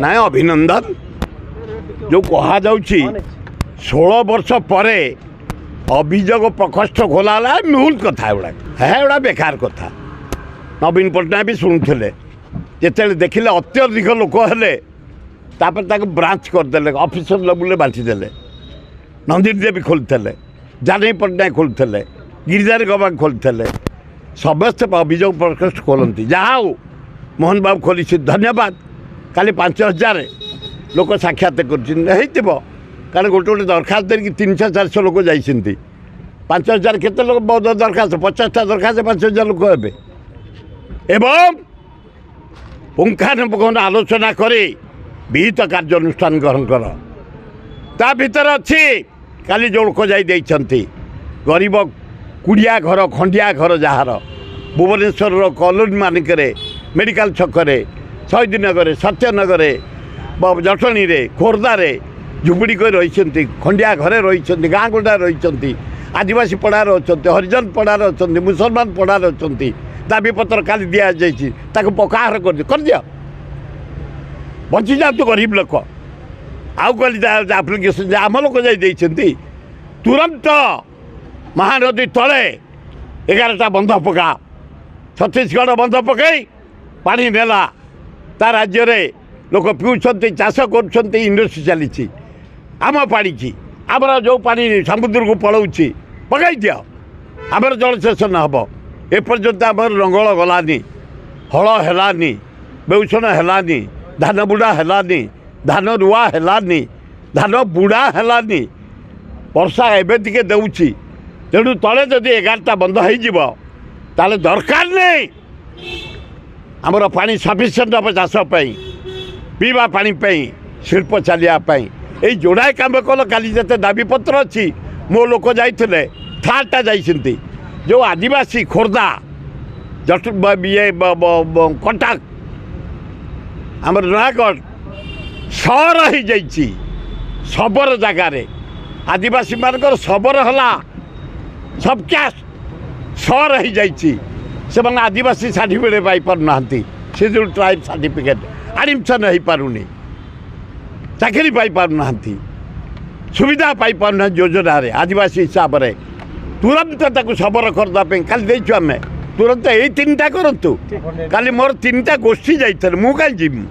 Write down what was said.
ନାଇଁ ଅଭିନନ୍ଦନ ଯେଉଁ କୁହାଯାଉଛି 16 ବର୍ଷ ପରେ ଅଭିଯୋଗ ପ୍ରକୋଷ୍ଠ ଖୋଲା ହେଲା ଭୁଲ କଥା ଏଗୁଡ଼ା ବେକାର କଥା। ନବୀନ ପଟ୍ଟନାୟକ ବି ଶୁଣୁଥିଲେ, ଯେତେବେଳେ ଦେଖିଲେ ଅତ୍ୟଧିକ ଲୋକ ହେଲେ ତାପରେ ତାକୁ ବ୍ରାଞ୍ଚ କରିଦେଲେ, ଅଫିସର ଲେବୁଲରେ ବାଣ୍ଟିଦେଲେ। ନନ୍ଦିନୀ ଦେବୀ ଖୋଲିଥିଲେ, ଜାନକୀ ପଟ୍ଟନାୟକ ଖୋଲିଥିଲେ, ଗିରିଧାରୀ ଗବାକ ଖୋଲିଥିଲେ, ସମସ୍ତେ ଅଭିଯୋଗ ପ୍ରକୋଷ୍ଠ ଖୋଲନ୍ତି। ଯାହା ହଉ ମୋହନ ବାବୁ ଖୋଲିଛି, ଧନ୍ୟବାଦ। କାଲି 5000 ଲୋକ ସାକ୍ଷାତ କରିଛନ୍ତି ହେଇଥିବ, କାରଣ ଗୋଟେ ଗୋଟେ ଦରଖାସ୍ତ ଦେଇକି 300-400 ଲୋକ ଯାଇଛନ୍ତି। 5000 କେତେ ଲୋକ ଦରଖାସ୍ତ? 50ଟା ଦରଖାସ୍ତ 5000 ଲୋକ ହେବେ। ଏବଂ ପୁଙ୍ଖାନୁପୁଙ୍ଖ ଆଲୋଚନା କରି ବିହିତ କାର୍ଯ୍ୟାନୁଷ୍ଠାନ ଗ୍ରହଣ କର। ତା ଭିତରେ ଅଛି କାଲି ଯେଉଁ ଲୋକ ଯାଇ ଦେଇଛନ୍ତି ଗରିବ କୁଡ଼ିଆ ଘର, ଖଣ୍ଡିଆ ଘର, ଯାହାର ଭୁବନେଶ୍ୱରର କଲୋନୀ ମାନଙ୍କରେ, ମେଡ଼ିକାଲ ଛକରେ, ଶହୀଦନଗରରେ, ସତ୍ୟନଗରରେ, ଜଟଣୀରେ, ଖୋର୍ଦ୍ଧାରେ ଝୁପୁଡ଼ି କରି ରହିଛନ୍ତି, ଖଣ୍ଡିଆ ଘରେ ରହିଛନ୍ତି, ଗାଁ ଗୁଡ଼ାରେ ରହିଛନ୍ତି, ଆଦିବାସୀ ପଡ଼ାରେ ଅଛନ୍ତି, ହରିଜନ ପଡ଼ାରେ ଅଛନ୍ତି, ମୁସଲମାନ ପଡ଼ାରେ ଅଛନ୍ତି। ଦାବିପତ୍ର କାଲି ଦିଆଯାଇଛି, ତାକୁ ପକ୍କାଘର କରିଦିଅ, ବଞ୍ଚିଯାଆନ୍ତୁ ଗରିବ ଲୋକ। ଆଉ କାଲି ଆପ୍ଲିକେସନ୍ ଆମ ଲୋକ ଯାଇ ଦେଇଛନ୍ତି, ତୁରନ୍ତ ମହାନଦୀ ତଳେ 11ଟା ବନ୍ଧ ପକା। ଛତିଶଗଡ଼ ବନ୍ଧ ପକାଇ ପାଣି ନେଲା, ତା ରାଜ୍ୟରେ ଲୋକ ପିଉଛନ୍ତି, ଚାଷ କରୁଛନ୍ତି, ଇଣ୍ଡଷ୍ଟ୍ରି ଚାଲିଛି। ଆମ ପାଣିକି, ଆମର ଯେଉଁ ପାଣି ସମୁଦ୍ରକୁ ପଳାଉଛି ପକାଇ ଦିଅ, ଆମର ଜଳସେଚନ ହେବ। ଏପର୍ଯ୍ୟନ୍ତ ଆମର ଲଙ୍ଗଳ ଗଲାନି, ହଳ ହେଲାନି, ବେଉଷଣ ହେଲାନି, ଧାନ ବୁଡ଼ା ହେଲାନି, ଧାନ ରୁଆ ହେଲାନି, ଧାନ ବୁଡ଼ା ହେଲାନି। ବର୍ଷା ଏବେ ଟିକେ ଦେଉଛି, ତେଣୁ ତଳେ ଯଦି 11ଟା ବନ୍ଧ ହେଇଯିବ ତାହେଲେ ଦରକାର ନାହିଁ ଆମର ପାଣି ସଫିସିଏଣ୍ଟ ହେବ ଚାଷ ପାଇଁ, ପିଇବା ପାଣି ପାଇଁ, ଶିଳ୍ପ ଚାଲିବା ପାଇଁ। ଏଇ ଯୋଡ଼ାଏ କାମ କଲ। କାଲି ଯେତେ ଦାବିପତ୍ର ଅଛି ମୋ ଲୋକ ଯାଇଥିଲେ, 3ଟା ଯାଇଛନ୍ତି। ଯେଉଁ ଆଦିବାସୀ ଖୋର୍ଦ୍ଧା, କଟକ, ଆମର ନୟାଗଡ଼ ସହର ହେଇଯାଇଛି, ଶବର ଜାଗାରେ ଆଦିବାସୀମାନଙ୍କର ଶବର ହେଲା ସବକାଷ୍ଟ, ସହର ହେଇଯାଇଛି। ସେମାନେ ଆଦିବାସୀ ସାର୍ଟିଫିକେଟ୍ ପାଇପାରୁନାହାନ୍ତି, ସିଡ୍ୟୁଲ୍ ଟ୍ରାଇବ୍ ସାର୍ଟିଫିକେଟ୍ ଆଡ଼ମିସନ୍ ହେଇପାରୁନି, ଚାକିରି ପାଇପାରୁନାହାନ୍ତି, ସୁବିଧା ପାଇପାରୁନାହାନ୍ତି ଯୋଜନାରେ ଆଦିବାସୀ ହିସାବରେ। ତୁରନ୍ତ ତାକୁ ଶବର କରିଦେବା ପାଇଁ କାଲି ଦେଇଛୁ ଆମେ। ତୁରନ୍ତ ଏଇ 3ଟା କରନ୍ତୁ। କାଲି ମୋର 3ଟା ଗୋଷ୍ଠୀ ଯାଇଥିଲେ, ମୁଁ କାହିଁ ଯିବି?